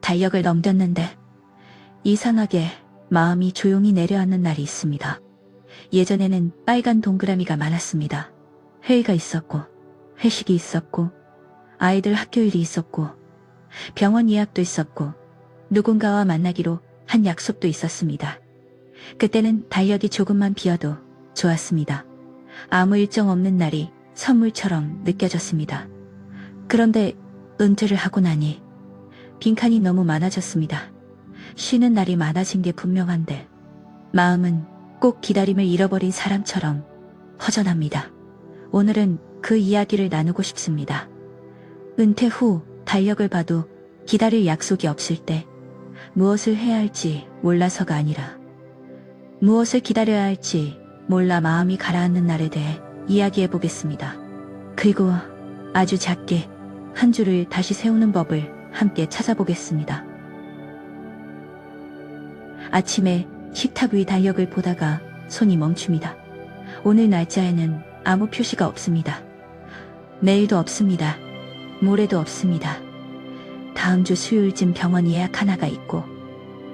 달력을 넘겼는데 이상하게 마음이 조용히 내려앉는 날이 있습니다. 예전에는 빨간 동그라미가 많았습니다. 회의가 있었고, 회식이 있었고, 아이들 학교일이 있었고, 병원 예약도 있었고, 누군가와 만나기로 한 약속도 있었습니다. 그때는 달력이 조금만 비어도 좋았습니다. 아무 일정 없는 날이 선물처럼 느껴졌습니다. 그런데 은퇴를 하고 나니 빈칸이 너무 많아졌습니다. 쉬는 날이 많아진 게 분명한데 마음은 꼭 기다림을 잃어버린 사람처럼 허전합니다. 오늘은 그 이야기를 나누고 싶습니다. 은퇴 후 달력을 봐도 기다릴 약속이 없을 때 무엇을 해야 할지 몰라서가 아니라 무엇을 기다려야 할지 몰라 마음이 가라앉는 날에 대해 이야기해 보겠습니다. 그리고 아주 작게 한 줄을 다시 세우는 법을 함께 찾아보겠습니다. 아침에 식탁 위 달력을 보다가 손이 멈춥니다. 오늘 날짜에는 아무 표시가 없습니다. 내일도 없습니다. 모레도 없습니다. 다음 주 수요일쯤 병원 예약 하나가 있고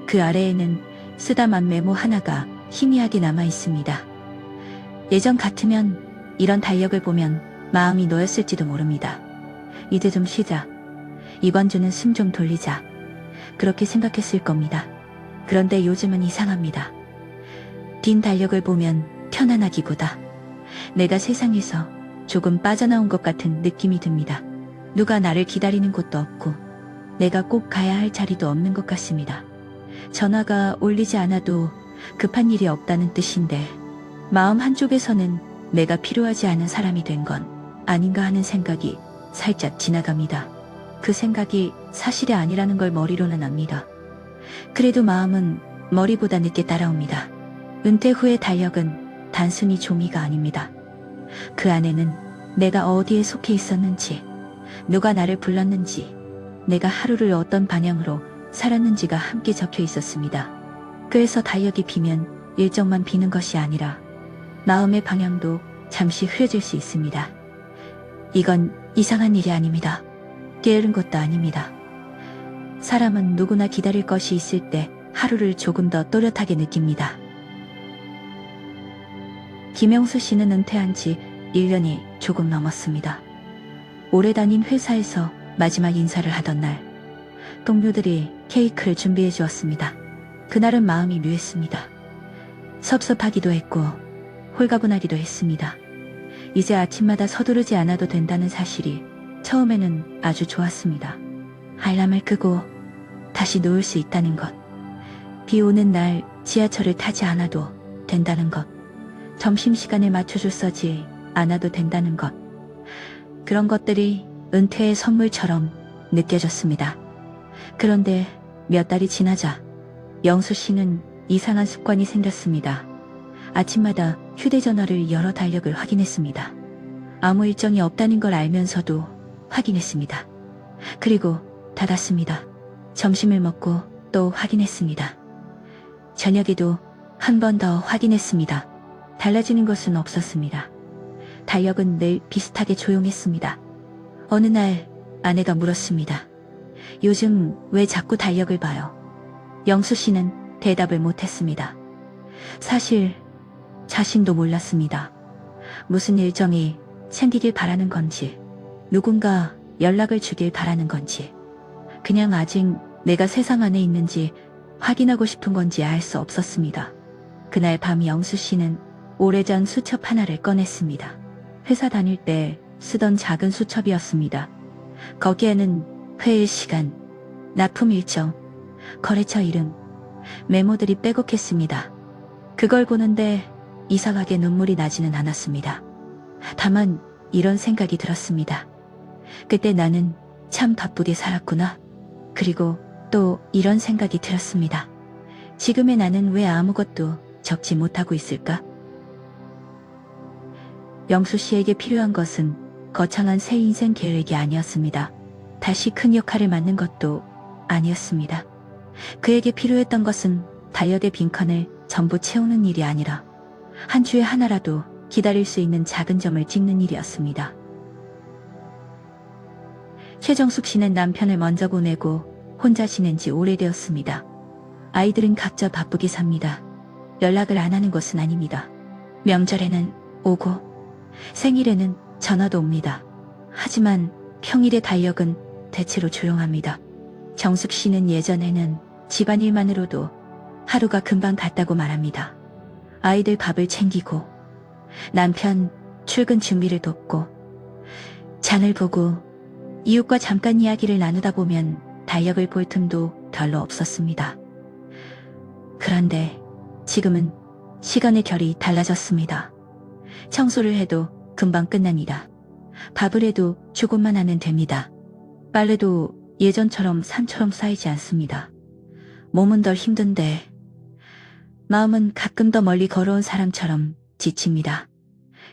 그 아래에는 쓰다만 메모 하나가 희미하게 남아 있습니다. 예전 같으면 이런 달력을 보면 마음이 놓였을지도 모릅니다. 이제 좀 쉬자. 이번 주는 숨 좀 돌리자. 그렇게 생각했을 겁니다. 그런데 요즘은 이상합니다. 빈 달력을 보면 편안하기보다 내가 세상에서 조금 빠져나온 것 같은 느낌이 듭니다. 누가 나를 기다리는 곳도 없고 내가 꼭 가야 할 자리도 없는 것 같습니다. 전화가 울리지 않아도 급한 일이 없다는 뜻인데 마음 한쪽에서는 내가 필요하지 않은 사람이 된 건 아닌가 하는 생각이 살짝 지나갑니다. 그 생각이 사실이 아니라는 걸 머리로는 압니다. 그래도 마음은 머리보다 늦게 따라옵니다. 은퇴 후의 달력은 단순히 종이가 아닙니다. 그 안에는 내가 어디에 속해 있었는지, 누가 나를 불렀는지, 내가 하루를 어떤 방향으로 살았는지가 함께 적혀 있었습니다. 그래서 달력이 비면 일정만 비는 것이 아니라 마음의 방향도 잠시 흐려질 수 있습니다. 이건 이상한 일이 아닙니다. 게으른 것도 아닙니다. 사람은 누구나 기다릴 것이 있을 때 하루를 조금 더 또렷하게 느낍니다. 김영수 씨는 은퇴한 지 1년이 조금 넘었습니다. 오래 다닌 회사에서 마지막 인사를 하던 날, 동료들이 케이크를 준비해 주었습니다. 그날은 마음이 묘했습니다. 섭섭하기도 했고 홀가분하기도 했습니다. 이제 아침마다 서두르지 않아도 된다는 사실이 처음에는 아주 좋았습니다. 알람을 끄고 다시 누울 수 있다는 것, 비 오는 날 지하철을 타지 않아도 된다는 것, 점심시간에 맞춰줄 서지 않아도 된다는 것, 그런 것들이 은퇴의 선물처럼 느껴졌습니다. 그런데 몇 달이 지나자 영수 씨는 이상한 습관이 생겼습니다. 아침마다 휴대전화를 열어 달력을 확인했습니다. 아무 일정이 없다는 걸 알면서도 확인했습니다. 그리고 닫았습니다. 점심을 먹고 또 확인했습니다. 저녁에도 한 번 더 확인했습니다. 달라지는 것은 없었습니다. 달력은 늘 비슷하게 조용했습니다. 어느 날 아내가 물었습니다. 요즘 왜 자꾸 달력을 봐요? 영수 씨는 대답을 못했습니다. 사실 자신도 몰랐습니다. 무슨 일정이 생기길 바라는 건지, 누군가 연락을 주길 바라는 건지, 그냥 아직 내가 세상 안에 있는지 확인하고 싶은 건지 알 수 없었습니다. 그날 밤 영수 씨는 오래전 수첩 하나를 꺼냈습니다. 회사 다닐 때 쓰던 작은 수첩이었습니다. 거기에는 회의 시간, 납품 일정, 거래처 이름, 메모들이 빼곡했습니다. 그걸 보는데 이상하게 눈물이 나지는 않았습니다. 다만 이런 생각이 들었습니다. 그때 나는 참 바쁘게 살았구나. 그리고 또 이런 생각이 들었습니다. 지금의 나는 왜 아무것도 적지 못하고 있을까? 영수 씨에게 필요한 것은 거창한 새 인생 계획이 아니었습니다. 다시 큰 역할을 맡는 것도 아니었습니다. 그에게 필요했던 것은 달력의 빈칸을 전부 채우는 일이 아니라 한 주에 하나라도 기다릴 수 있는 작은 점을 찍는 일이었습니다. 최정숙 씨는 남편을 먼저 보내고 혼자 지낸 지 오래되었습니다. 아이들은 각자 바쁘게 삽니다. 연락을 안 하는 것은 아닙니다. 명절에는 오고 생일에는 전화도 옵니다. 하지만 평일의 달력은 대체로 조용합니다. 정숙 씨는 예전에는 집안일만으로도 하루가 금방 갔다고 말합니다. 아이들 밥을 챙기고 남편 출근 준비를 돕고 장을 보고 이웃과 잠깐 이야기를 나누다 보면 달력을 볼 틈도 별로 없었습니다. 그런데 지금은 시간의 결이 달라졌습니다. 청소를 해도 금방 끝납니다. 밥을 해도 조금만 하면 됩니다. 빨래도 예전처럼 산처럼 쌓이지 않습니다. 몸은 덜 힘든데 마음은 가끔 더 멀리 걸어온 사람처럼 지칩니다.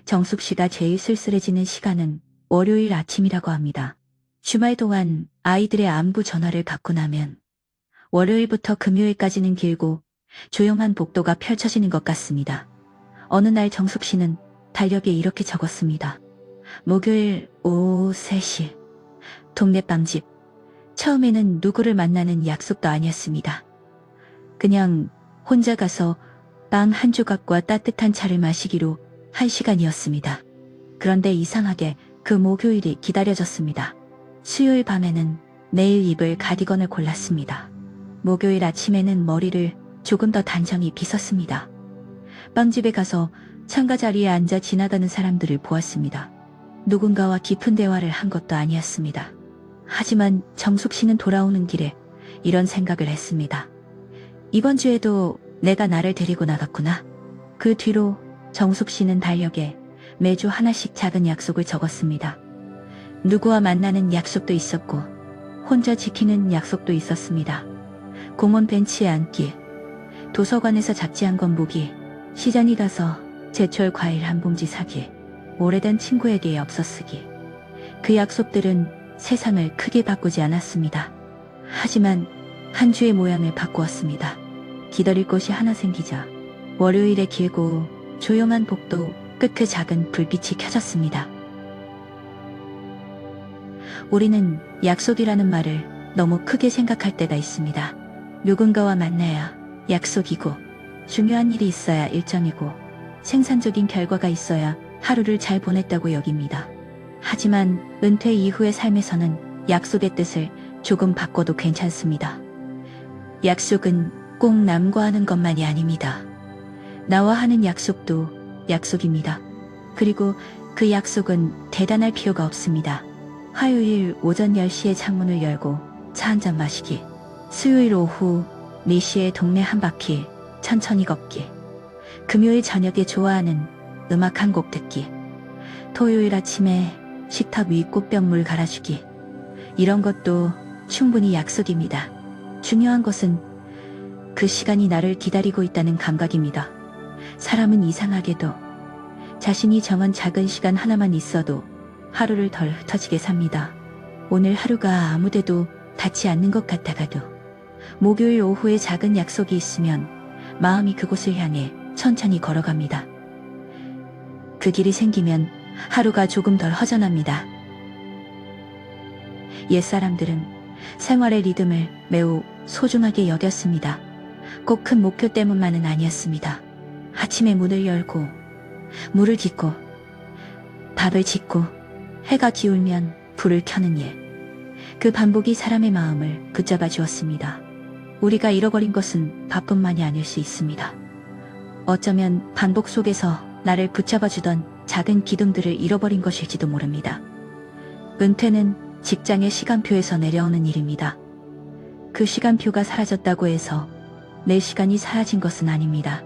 정숙 씨가 제일 쓸쓸해지는 시간은 월요일 아침이라고 합니다. 주말 동안 아이들의 안부 전화를 받고 나면 월요일부터 금요일까지는 길고 조용한 복도가 펼쳐지는 것 같습니다. 어느 날 정숙 씨는 달력에 이렇게 적었습니다. 목요일 오후 3시 동네 빵집. 처음에는 누구를 만나는 약속도 아니었습니다. 그냥 혼자 가서 빵 한 조각과 따뜻한 차를 마시기로 한 시간이었습니다. 그런데 이상하게 그 목요일이 기다려졌습니다. 수요일 밤에는 내일 입을 가디건을 골랐습니다. 목요일 아침에는 머리를 조금 더 단정히 빗었습니다. 빵집에 가서 창가 자리에 앉아 지나가는 사람들을 보았습니다. 누군가와 깊은 대화를 한 것도 아니었습니다. 하지만 정숙 씨는 돌아오는 길에 이런 생각을 했습니다. 이번 주에도 내가 나를 데리고 나갔구나. 그 뒤로 정숙 씨는 달력에 매주 하나씩 작은 약속을 적었습니다. 누구와 만나는 약속도 있었고 혼자 지키는 약속도 있었습니다. 공원 벤치에 앉기, 도서관에서 잡지 한 권 보기, 시장에 가서 제철 과일 한 봉지 사기, 오래된 친구에게 엽서 쓰기. 그 약속들은 세상을 크게 바꾸지 않았습니다. 하지만 한 주의 모양을 바꾸었습니다. 기다릴 곳이 하나 생기자 월요일에 길고 조용한 복도 끝에 작은 불빛이 켜졌습니다. 우리는 약속이라는 말을 너무 크게 생각할 때가 있습니다. 누군가와 만나야 약속이고, 중요한 일이 있어야 일정이고, 생산적인 결과가 있어야 하루를 잘 보냈다고 여깁니다. 하지만 은퇴 이후의 삶에서는 약속의 뜻을 조금 바꿔도 괜찮습니다. 약속은 꼭 남과 하는 것만이 아닙니다. 나와 하는 약속도 약속입니다. 그리고 그 약속은 대단할 필요가 없습니다. 화요일 오전 10시에 창문을 열고 차 한 잔 마시기, 수요일 오후 4시에 동네 한 바퀴 천천히 걷기, 금요일 저녁에 좋아하는 음악 한 곡 듣기, 토요일 아침에 식탁 위 꽃병물 갈아주기. 이런 것도 충분히 약속입니다. 중요한 것은 그 시간이 나를 기다리고 있다는 감각입니다. 사람은 이상하게도 자신이 정한 작은 시간 하나만 있어도 하루를 덜 흩어지게 삽니다. 오늘 하루가 아무데도 닿지 않는 것 같다가도 목요일 오후에 작은 약속이 있으면 마음이 그곳을 향해 천천히 걸어갑니다. 그 길이 생기면 하루가 조금 덜 허전합니다. 옛사람들은 생활의 리듬을 매우 소중하게 여겼습니다. 꼭 큰 목표 때문만은 아니었습니다. 아침에 문을 열고 물을 깃고 밥을 짓고 해가 기울면 불을 켜는 일. 그 반복이 사람의 마음을 붙잡아 주었습니다. 우리가 잃어버린 것은 밥뿐만이 아닐 수 있습니다. 어쩌면 반복 속에서 나를 붙잡아주던 작은 기둥들을 잃어버린 것일지도 모릅니다. 은퇴는 직장의 시간표에서 내려오는 일입니다. 그 시간표가 사라졌다고 해서 내 시간이 사라진 것은 아닙니다.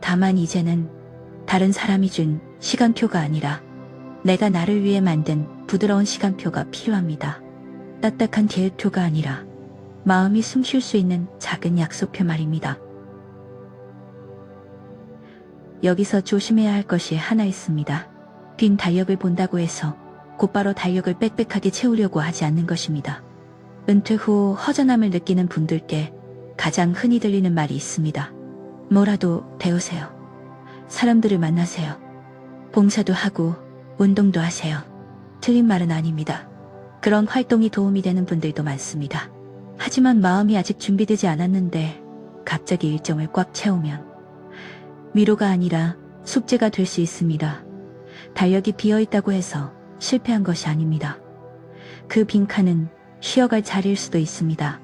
다만 이제는 다른 사람이 준 시간표가 아니라 내가 나를 위해 만든 부드러운 시간표가 필요합니다. 딱딱한 계획표가 아니라 마음이 숨 쉴 수 있는 작은 약속표 말입니다. 여기서 조심해야 할 것이 하나 있습니다. 빈 달력을 본다고 해서 곧바로 달력을 빽빽하게 채우려고 하지 않는 것입니다. 은퇴 후 허전함을 느끼는 분들께 가장 흔히 들리는 말이 있습니다. 뭐라도 배우세요. 사람들을 만나세요. 봉사도 하고 운동도 하세요. 틀린 말은 아닙니다. 그런 활동이 도움이 되는 분들도 많습니다. 하지만 마음이 아직 준비되지 않았는데 갑자기 일정을 꽉 채우면 위로가 아니라 숙제가 될 수 있습니다. 달력이 비어있다고 해서 실패한 것이 아닙니다. 그 빈칸은 쉬어갈 자리일 수도 있습니다.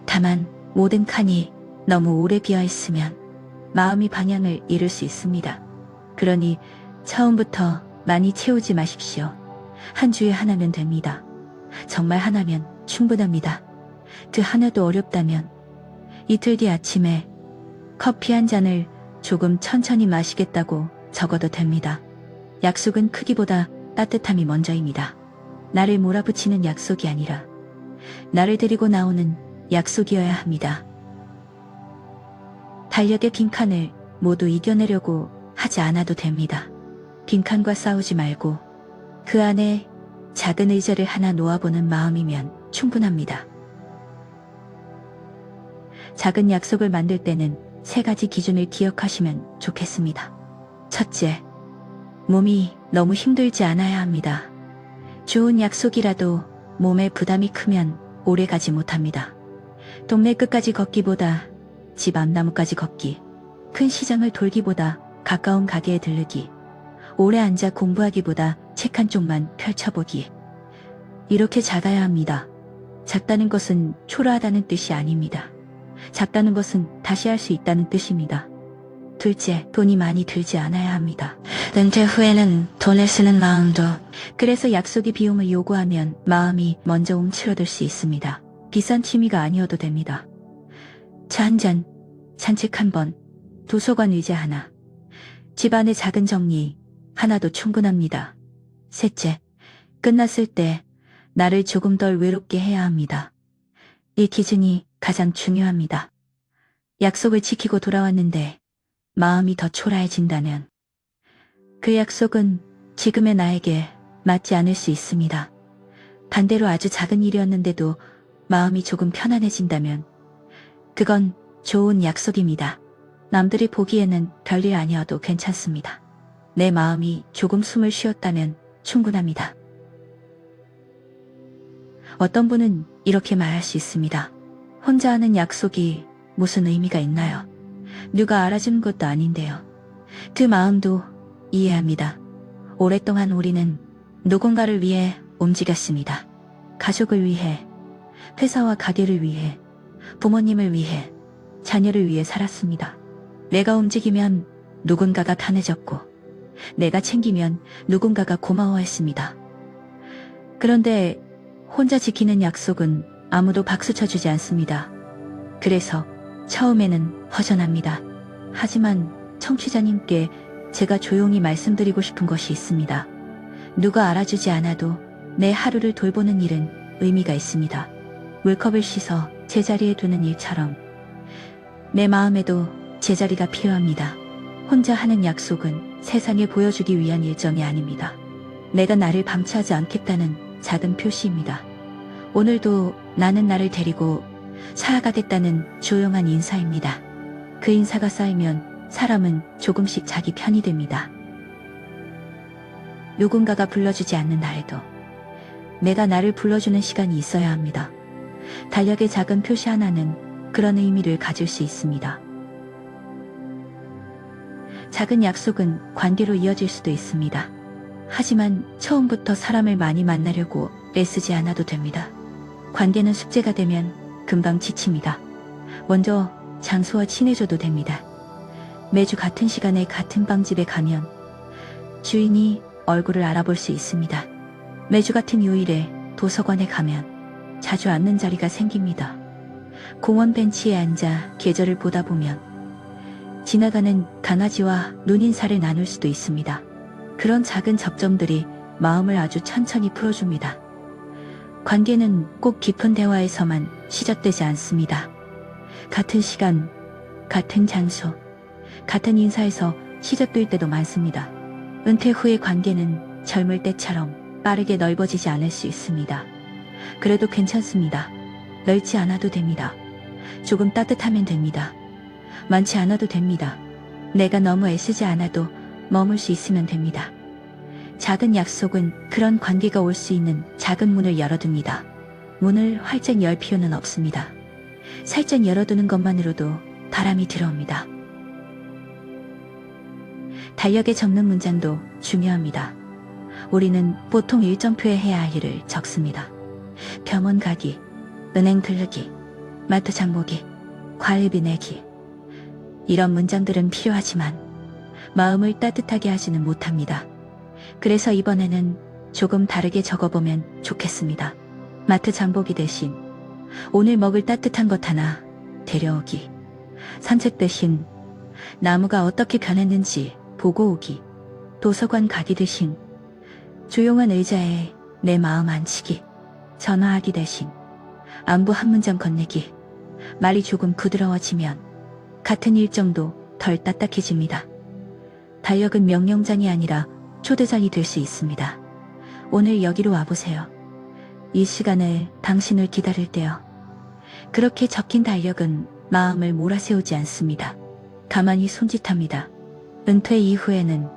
다만 모든 칸이 너무 오래 비어있으면 마음이 방향을 잃을 수 있습니다. 그러니 처음부터 많이 채우지 마십시오. 한 주에 하나면 됩니다. 정말 하나면 충분합니다. 그 하나도 어렵다면 이틀 뒤 아침에 커피 한 잔을 조금 천천히 마시겠다고 적어도 됩니다. 약속은 크기보다 따뜻함이 먼저입니다. 나를 몰아붙이는 약속이 아니라 나를 데리고 나오는 약속이어야 합니다. 달력의 빈칸을 모두 이겨내려고 하지 않아도 됩니다. 빈칸과 싸우지 말고 그 안에 작은 의자를 하나 놓아보는 마음이면 충분합니다. 작은 약속을 만들 때는 3가지 기준을 기억하시면 좋겠습니다. 첫째, 몸이 너무 힘들지 않아야 합니다. 좋은 약속이라도 몸에 부담이 크면 오래 가지 못합니다. 동네 끝까지 걷기보다 집 앞나무까지 걷기, 큰 시장을 돌기보다 가까운 가게에 들르기, 오래 앉아 공부하기보다 책 한쪽만 펼쳐보기. 이렇게 작아야 합니다. 작다는 것은 초라하다는 뜻이 아닙니다. 작다는 것은 다시 할 수 있다는 뜻입니다. 둘째, 돈이 많이 들지 않아야 합니다. 은퇴 후에는 돈을 쓰는 마음도. 그래서 약속이 비용을 요구하면 마음이 먼저 움츠러들 수 있습니다. 비싼 취미가 아니어도 됩니다. 차 한 잔, 산책 한 번, 도서관 의자 하나, 집안의 작은 정리 하나도 충분합니다. 셋째, 끝났을 때 나를 조금 덜 외롭게 해야 합니다. 이 기준이 가장 중요합니다. 약속을 지키고 돌아왔는데 마음이 더 초라해진다면 그 약속은 지금의 나에게 맞지 않을 수 있습니다. 반대로 아주 작은 일이었는데도 마음이 조금 편안해진다면 그건 좋은 약속입니다. 남들이 보기에는 별일 아니어도 괜찮습니다. 내 마음이 조금 숨을 쉬었다면 충분합니다. 어떤 분은 이렇게 말할 수 있습니다. 혼자 하는 약속이 무슨 의미가 있나요? 누가 알아주는 것도 아닌데요. 그 마음도 이해합니다. 오랫동안 우리는 누군가를 위해 움직였습니다. 가족을 위해, 회사와 가게를 위해, 부모님을 위해, 자녀를 위해 살았습니다. 내가 움직이면 누군가가 편해졌고, 내가 챙기면 누군가가 고마워했습니다. 그런데 혼자 지키는 약속은 아무도 박수 쳐주지 않습니다. 그래서 처음에는 허전합니다. 하지만 청취자님께 제가 조용히 말씀드리고 싶은 것이 있습니다. 누가 알아주지 않아도 내 하루를 돌보는 일은 의미가 있습니다. 물컵을 씻어 제자리에 두는 일처럼 내 마음에도 제자리가 필요합니다. 혼자 하는 약속은 세상에 보여주기 위한 일정이 아닙니다. 내가 나를 방치하지 않겠다는 작은 표시입니다. 오늘도 나는 나를 데리고 살아가겠다는 조용한 인사입니다. 그 인사가 쌓이면 사람은 조금씩 자기 편이 됩니다. 누군가가 불러주지 않는 날에도 내가 나를 불러주는 시간이 있어야 합니다. 달력의 작은 표시 하나는 그런 의미를 가질 수 있습니다. 작은 약속은 관계로 이어질 수도 있습니다. 하지만 처음부터 사람을 많이 만나려고 애쓰지 않아도 됩니다. 관계는 숙제가 되면 금방 지칩니다. 먼저 장소와 친해져도 됩니다. 매주 같은 시간에 같은 빵집에 가면 주인이 얼굴을 알아볼 수 있습니다. 매주 같은 요일에 도서관에 가면 자주 앉는 자리가 생깁니다. 공원 벤치에 앉아 계절을 보다 보면 지나가는 강아지와 눈인사를 나눌 수도 있습니다. 그런 작은 접점들이 마음을 아주 천천히 풀어줍니다. 관계는 꼭 깊은 대화에서만 시작되지 않습니다. 같은 시간, 같은 장소, 같은 인사에서 시작될 때도 많습니다. 은퇴 후의 관계는 젊을 때처럼 빠르게 넓어지지 않을 수 있습니다. 그래도 괜찮습니다. 넓지 않아도 됩니다. 조금 따뜻하면 됩니다. 많지 않아도 됩니다. 내가 너무 애쓰지 않아도 머물 수 있으면 됩니다. 작은 약속은 그런 관계가 올 수 있는 작은 문을 열어둡니다. 문을 활짝 열 필요는 없습니다. 살짝 열어두는 것만으로도 바람이 들어옵니다. 달력에 적는 문장도 중요합니다. 우리는 보통 일정표에 해야 할 일을 적습니다. 병원 가기, 은행 들르기, 마트 장보기, 과일비 내기. 이런 문장들은 필요하지만 마음을 따뜻하게 하지는 못합니다. 그래서 이번에는 조금 다르게 적어보면 좋겠습니다. 마트 장보기 대신 오늘 먹을 따뜻한 것 하나 데려오기. 산책 대신 나무가 어떻게 변했는지 보고 오기. 도서관 가기 대신 조용한 의자에 내 마음 앉히기. 전화하기 대신 안부 한 문장 건네기. 말이 조금 부드러워지면 같은 일정도 덜 딱딱해집니다. 달력은 명령장이 아니라 초대장이 될 수 있습니다. 오늘 여기로 와보세요. 이 시간에 당신을 기다릴 때요. 그렇게 적힌 달력은 마음을 몰아세우지 않습니다. 가만히 손짓합니다. 은퇴 이후에는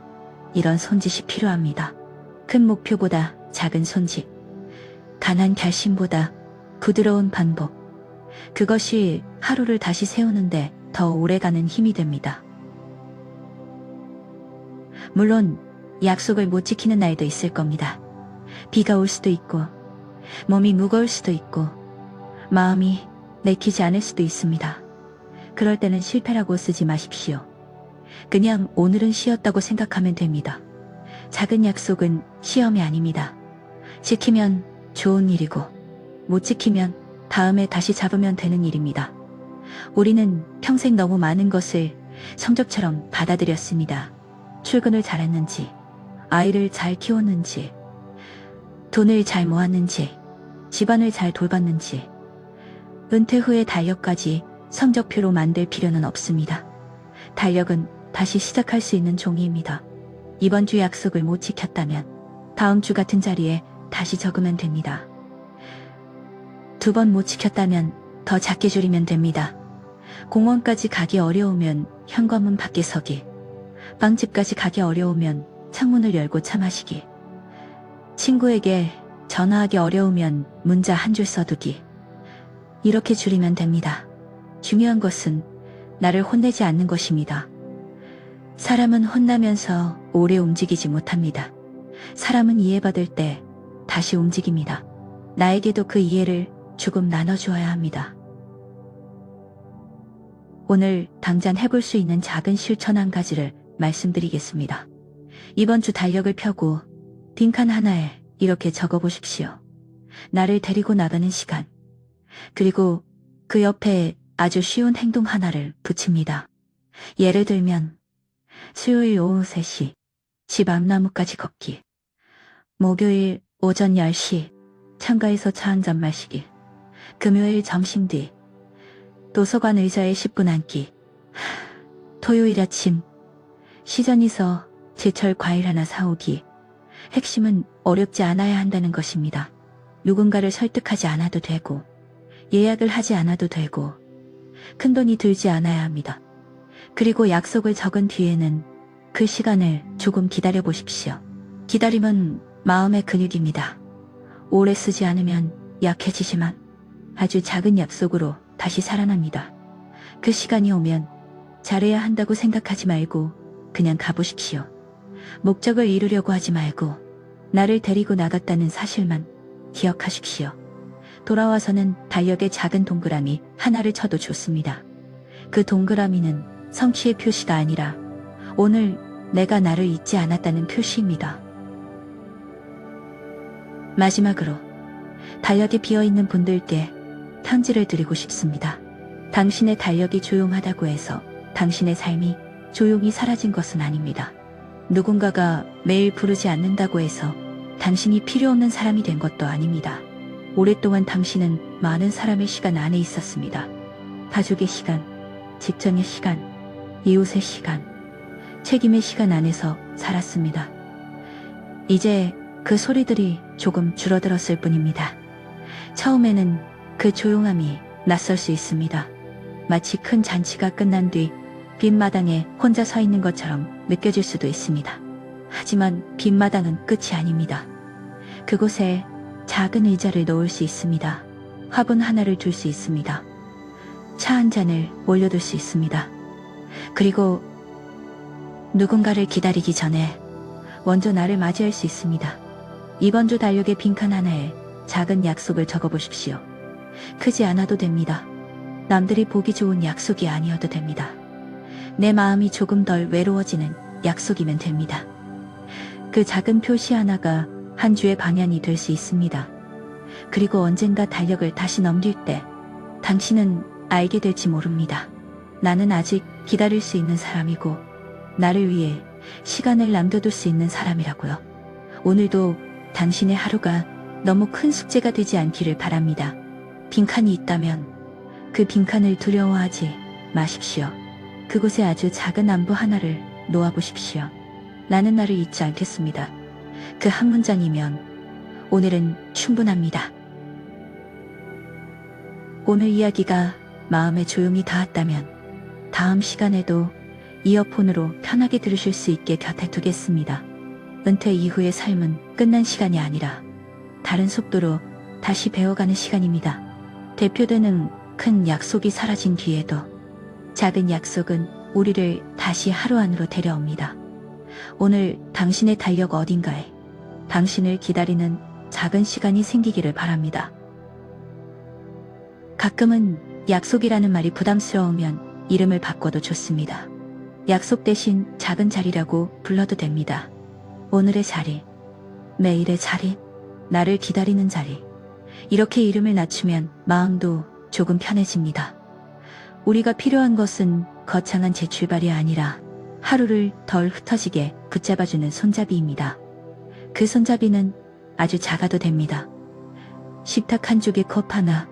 이런 손짓이 필요합니다. 큰 목표보다 작은 손짓, 강한 결심보다 부드러운 반복. 그것이 하루를 다시 세우는데 더 오래가는 힘이 됩니다. 물론 약속을 못 지키는 날도 있을 겁니다. 비가 올 수도 있고 몸이 무거울 수도 있고 마음이 내키지 않을 수도 있습니다. 그럴 때는 실패라고 쓰지 마십시오. 그냥 오늘은 쉬었다고 생각하면 됩니다. 작은 약속은 시험이 아닙니다. 지키면 좋은 일이고 못 지키면 다음에 다시 잡으면 되는 일입니다. 우리는 평생 너무 많은 것을 성적처럼 받아들였습니다. 출근을 잘했는지, 아이를 잘 키웠는지, 돈을 잘 모았는지, 집안을 잘 돌봤는지. 은퇴 후의 달력까지 성적표로 만들 필요는 없습니다. 달력은 다시 시작할 수 있는 종이입니다. 이번 주 약속을 못 지켰다면 다음 주 같은 자리에 다시 적으면 됩니다. 2번 못 지켰다면 더 작게 줄이면 됩니다. 공원까지 가기 어려우면 현관문 밖에 서기. 빵집까지 가기 어려우면 창문을 열고 차 마시기. 친구에게 전화하기 어려우면 문자 한 줄 써두기. 이렇게 줄이면 됩니다. 중요한 것은 나를 혼내지 않는 것입니다. 사람은 혼나면서 오래 움직이지 못합니다. 사람은 이해받을 때 다시 움직입니다. 나에게도 그 이해를 조금 나눠주어야 합니다. 오늘 당장 해볼 수 있는 작은 실천 한 가지를 말씀드리겠습니다. 이번 주 달력을 펴고 빈칸 하나에 이렇게 적어보십시오. 나를 데리고 나가는 시간. 그리고 그 옆에 아주 쉬운 행동 하나를 붙입니다. 예를 들면 수요일 오후 3시 집 앞나무까지 걷기. 목요일 오전 10시 창가에서 차 한잔 마시기. 금요일 점심 뒤 도서관 의자에 10분 앉기. 토요일 아침 시장에서 제철 과일 하나 사오기. 핵심은 어렵지 않아야 한다는 것입니다. 누군가를 설득하지 않아도 되고 예약을 하지 않아도 되고 큰돈이 들지 않아야 합니다. 그리고 약속을 적은 뒤에는 그 시간을 조금 기다려 보십시오. 기다림은 마음의 근육입니다. 오래 쓰지 않으면 약해지지만 아주 작은 약속으로 다시 살아납니다. 그 시간이 오면 잘해야 한다고 생각하지 말고 그냥 가보십시오. 목적을 이루려고 하지 말고 나를 데리고 나갔다는 사실만 기억하십시오. 돌아와서는 달력에 작은 동그라미 하나를 쳐도 좋습니다. 그 동그라미는 성취의 표시가 아니라 오늘 내가 나를 잊지 않았다는 표시입니다. 마지막으로 달력에 비어있는 분들께 편지를 드리고 싶습니다. 당신의 달력이 조용하다고 해서 당신의 삶이 조용히 사라진 것은 아닙니다. 누군가가 매일 부르지 않는다고 해서 당신이 필요 없는 사람이 된 것도 아닙니다. 오랫동안 당신은 많은 사람의 시간 안에 있었습니다. 가족의 시간, 직장의 시간, 이웃의 시간, 책임의 시간 안에서 살았습니다. 이제 그 소리들이 조금 줄어들었을 뿐입니다. 처음에는 그 조용함이 낯설 수 있습니다. 마치 큰 잔치가 끝난 뒤 빈 마당에 혼자 서 있는 것처럼 느껴질 수도 있습니다. 하지만 빈 마당은 끝이 아닙니다. 그곳에 작은 의자를 놓을 수 있습니다. 화분 하나를 둘 수 있습니다. 차 한 잔을 올려둘 수 있습니다. 그리고 누군가를 기다리기 전에 먼저 나를 맞이할 수 있습니다. 이번 주 달력의 빈칸 하나에 작은 약속을 적어보십시오. 크지 않아도 됩니다. 남들이 보기 좋은 약속이 아니어도 됩니다. 내 마음이 조금 덜 외로워지는 약속이면 됩니다. 그 작은 표시 하나가 한 주의 방향이 될 수 있습니다. 그리고 언젠가 달력을 다시 넘길 때 당신은 알게 될지 모릅니다. 나는 아직 기다릴 수 있는 사람이고 나를 위해 시간을 남겨둘 수 있는 사람이라고요. 오늘도 당신의 하루가 너무 큰 숙제가 되지 않기를 바랍니다. 빈칸이 있다면 그 빈칸을 두려워하지 마십시오. 그곳에 아주 작은 안부 하나를 놓아보십시오. 나는 나를 잊지 않겠습니다. 그 한 문장이면 오늘은 충분합니다. 오늘 이야기가 마음에 조용히 닿았다면 다음 시간에도 이어폰으로 편하게 들으실 수 있게 곁에 두겠습니다. 은퇴 이후의 삶은 끝난 시간이 아니라 다른 속도로 다시 배워가는 시간입니다. 대표되는 큰 약속이 사라진 뒤에도 작은 약속은 우리를 다시 하루 안으로 데려옵니다. 오늘 당신의 달력 어딘가에 당신을 기다리는 작은 시간이 생기기를 바랍니다. 가끔은 약속이라는 말이 부담스러우면 이름을 바꿔도 좋습니다. 약속 대신 작은 자리라고 불러도 됩니다. 오늘의 자리, 매일의 자리, 나를 기다리는 자리. 이렇게 이름을 낮추면 마음도 조금 편해집니다. 우리가 필요한 것은 거창한 재출발이 아니라 하루를 덜 흩어지게 붙잡아주는 손잡이입니다. 그 손잡이는 아주 작아도 됩니다. 식탁 한 쪽에 컵 하나,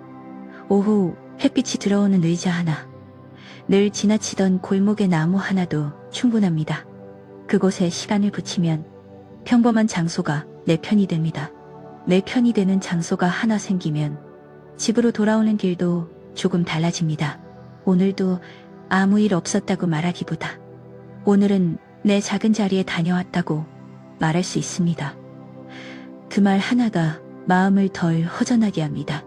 오후 햇빛이 들어오는 의자 하나, 늘 지나치던 골목의 나무 하나도 충분합니다. 그곳에 시간을 붙이면 평범한 장소가 내 편이 됩니다. 내 편이 되는 장소가 하나 생기면 집으로 돌아오는 길도 조금 달라집니다. 오늘도 아무 일 없었다고 말하기보다 오늘은 내 작은 자리에 다녀왔다고 말할 수 있습니다. 그 말 하나가 마음을 덜 허전하게 합니다.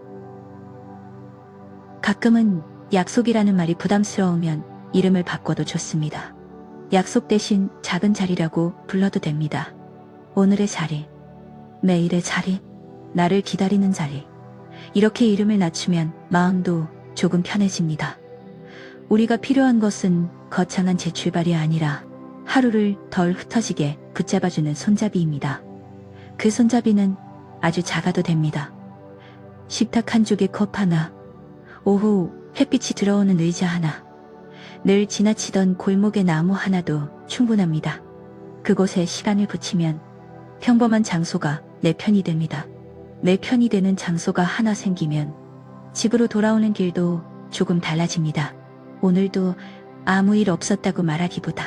가끔은 약속이라는 말이 부담스러우면 이름을 바꿔도 좋습니다. 약속 대신 작은 자리라고 불러도 됩니다. 오늘의 자리, 매일의 자리, 나를 기다리는 자리. 이렇게 이름을 낮추면 마음도 조금 편해집니다. 우리가 필요한 것은 거창한 재출발이 아니라 하루를 덜 흩어지게 붙잡아주는 손잡이입니다. 그 손잡이는 아주 작아도 됩니다. 식탁 한 쪽에 컵 하나, 오후 햇빛이 들어오는 의자 하나, 늘 지나치던 골목의 나무 하나도 충분합니다. 그곳에 시간을 붙이면 평범한 장소가 내 편이 됩니다. 내 편이 되는 장소가 하나 생기면 집으로 돌아오는 길도 조금 달라집니다. 오늘도 아무 일 없었다고 말하기보다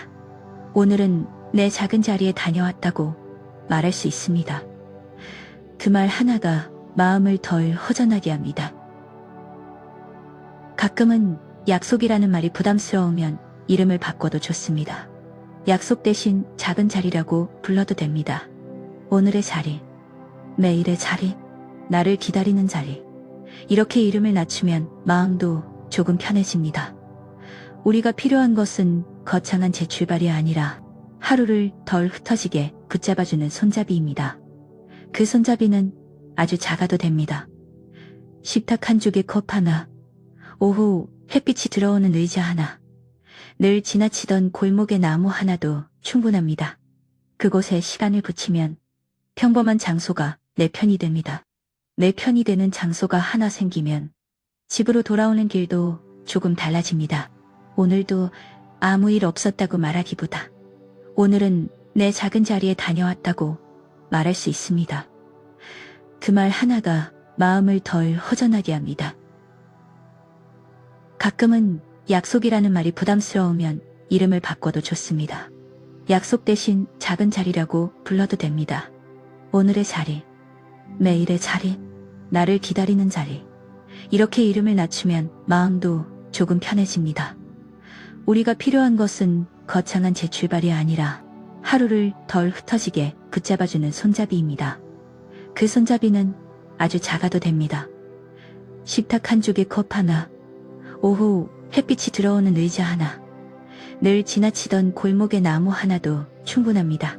오늘은 내 작은 자리에 다녀왔다고 말할 수 있습니다. 그 말 하나가 마음을 덜 허전하게 합니다. 가끔은 약속이라는 말이 부담스러우면 이름을 바꿔도 좋습니다. 약속 대신 작은 자리라고 불러도 됩니다. 오늘의 자리, 매일의 자리, 나를 기다리는 자리. 이렇게 이름을 낮추면 마음도 조금 편해집니다. 우리가 필요한 것은 거창한 재출발이 아니라 하루를 덜 흩어지게 붙잡아주는 손잡이입니다. 그 손잡이는 아주 작아도 됩니다. 식탁 한 쪽에 컵 하나, 오후 햇빛이 들어오는 의자 하나, 늘 지나치던 골목의 나무 하나도 충분합니다. 그곳에 시간을 붙이면 평범한 장소가 내 편이 됩니다. 내 편이 되는 장소가 하나 생기면 집으로 돌아오는 길도 조금 달라집니다. 오늘도 아무 일 없었다고 말하기보다 오늘은 내 작은 자리에 다녀왔다고 말할 수 있습니다. 그 말 하나가 마음을 덜 허전하게 합니다. 가끔은 약속이라는 말이 부담스러우면 이름을 바꿔도 좋습니다. 약속 대신 작은 자리라고 불러도 됩니다. 오늘의 자리, 매일의 자리, 나를 기다리는 자리. 이렇게 이름을 낮추면 마음도 조금 편해집니다. 우리가 필요한 것은 거창한 재출발이 아니라 하루를 덜 흩어지게 붙잡아주는 손잡이입니다. 그 손잡이는 아주 작아도 됩니다. 식탁 한쪽에 컵 하나, 오후 햇빛이 들어오는 의자 하나, 늘 지나치던 골목의 나무 하나도 충분합니다.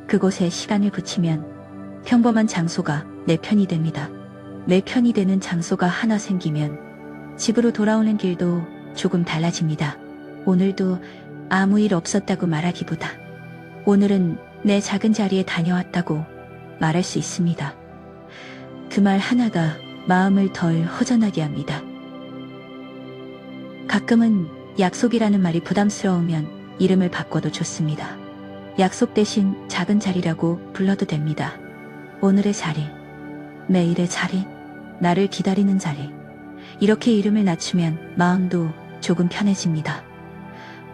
그곳에 시간을 붙이면 평범한 장소가 내 편이 됩니다. 내 편이 되는 장소가 하나 생기면 집으로 돌아오는 길도 조금 달라집니다. 오늘도 아무 일 없었다고 말하기보다 오늘은 내 작은 자리에 다녀왔다고 말할 수 있습니다. 그 말 하나가 마음을 덜 허전하게 합니다. 가끔은 약속이라는 말이 부담스러우면 이름을 바꿔도 좋습니다. 약속 대신 작은 자리라고 불러도 됩니다. 오늘의 자리, 매일의 자리, 나를 기다리는 자리. 이렇게 이름을 낮추면 마음도 조금 편해집니다.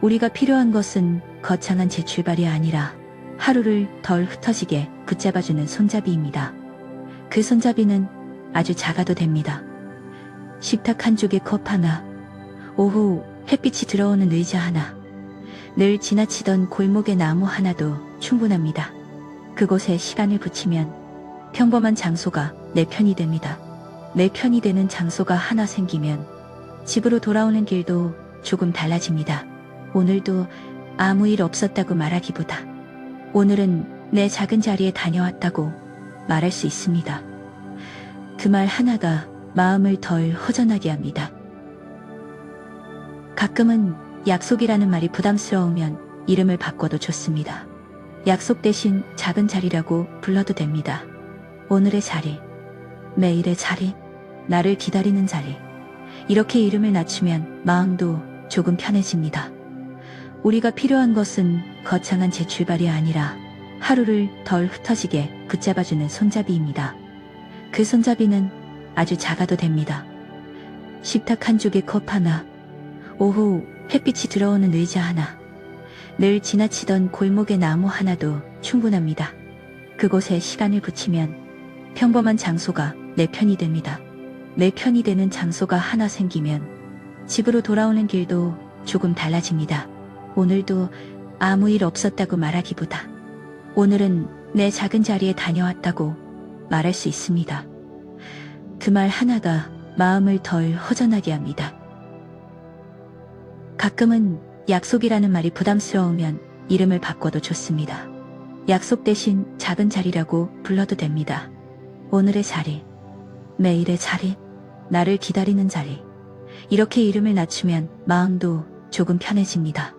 우리가 필요한 것은 거창한 재출발이 아니라 하루를 덜 흩어지게 붙잡아주는 손잡이입니다. 그 손잡이는 아주 작아도 됩니다. 식탁 한쪽에 컵 하나, 오후 햇빛이 들어오는 의자 하나, 늘 지나치던 골목의 나무 하나도 충분합니다. 그곳에 시간을 붙이면 평범한 장소가 내 편이 됩니다. 내 편이 되는 장소가 하나 생기면 집으로 돌아오는 길도 조금 달라집니다. 오늘도 아무 일 없었다고 말하기보다 오늘은 내 작은 자리에 다녀왔다고 말할 수 있습니다. 그 말 하나가 마음을 덜 허전하게 합니다. 가끔은 약속이라는 말이 부담스러우면 이름을 바꿔도 좋습니다. 약속 대신 작은 자리라고 불러도 됩니다. 오늘의 자리, 매일의 자리, 나를 기다리는 자리. 이렇게 이름을 낮추면 마음도 조금 편해집니다. 우리가 필요한 것은 거창한 재출발이 아니라 하루를 덜 흩어지게 붙잡아주는 손잡이입니다. 그 손잡이는 아주 작아도 됩니다. 식탁 한쪽에 컵 하나, 오후 햇빛이 들어오는 의자 하나, 늘 지나치던 골목의 나무 하나도 충분합니다. 그곳에 시간을 붙이면 평범한 장소가 내 편이 됩니다. 내 편이 되는 장소가 하나 생기면 집으로 돌아오는 길도 조금 달라집니다. 오늘도 아무 일 없었다고 말하기보다 오늘은 내 작은 자리에 다녀왔다고 말할 수 있습니다. 그 말 하나가 마음을 덜 허전하게 합니다. 가끔은 약속이라는 말이 부담스러우면 이름을 바꿔도 좋습니다. 약속 대신 작은 자리라고 불러도 됩니다. 오늘의 자리, 매일의 자리, 나를 기다리는 자리. 이렇게 이름을 낮추면 마음도 조금 편해집니다.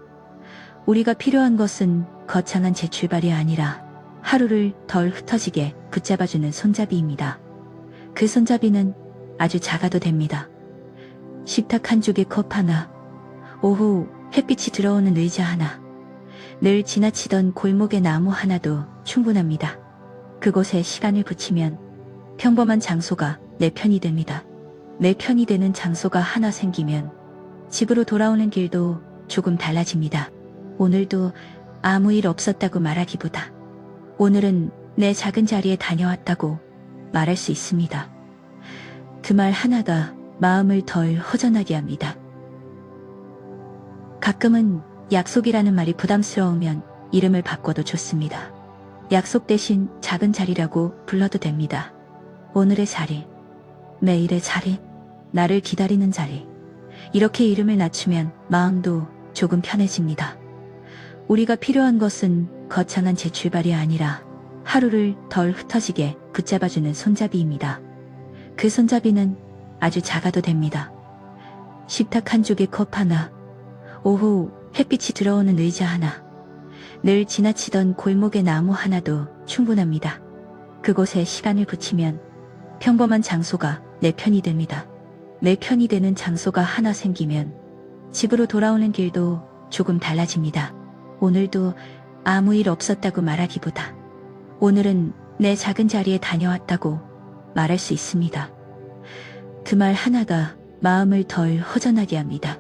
우리가 필요한 것은 거창한 재출발이 아니라 하루를 덜 흩어지게 붙잡아주는 손잡이입니다. 그 손잡이는 아주 작아도 됩니다. 식탁 한쪽에 컵 하나, 오후 햇빛이 들어오는 의자 하나, 늘 지나치던 골목의 나무 하나도 충분합니다. 그곳에 시간을 붙이면 평범한 장소가 내 편이 됩니다. 내 편이 되는 장소가 하나 생기면 집으로 돌아오는 길도 조금 달라집니다. 오늘도 아무 일 없었다고 말하기보다 오늘은 내 작은 자리에 다녀왔다고 말할 수 있습니다. 그 말 하나가 마음을 덜 허전하게 합니다. 가끔은 약속이라는 말이 부담스러우면 이름을 바꿔도 좋습니다. 약속 대신 작은 자리라고 불러도 됩니다. 오늘의 자리, 매일의 자리, 나를 기다리는 자리. 이렇게 이름을 낮추면 마음도 조금 편해집니다. 우리가 필요한 것은 거창한 재출발이 아니라 하루를 덜 흩어지게 붙잡아주는 손잡이입니다. 그 손잡이는 아주 작아도 됩니다. 식탁 한쪽에 컵 하나, 오후 햇빛이 들어오는 의자 하나, 늘 지나치던 골목의 나무 하나도 충분합니다. 그곳에 시간을 붙이면 평범한 장소가 내 편이 됩니다. 내 편이 되는 장소가 하나 생기면 집으로 돌아오는 길도 조금 달라집니다. 오늘도 아무 일 없었다고 말하기보다 오늘은 내 작은 자리에 다녀왔다고 말할 수 있습니다. 그 말 하나가 마음을 덜 허전하게 합니다.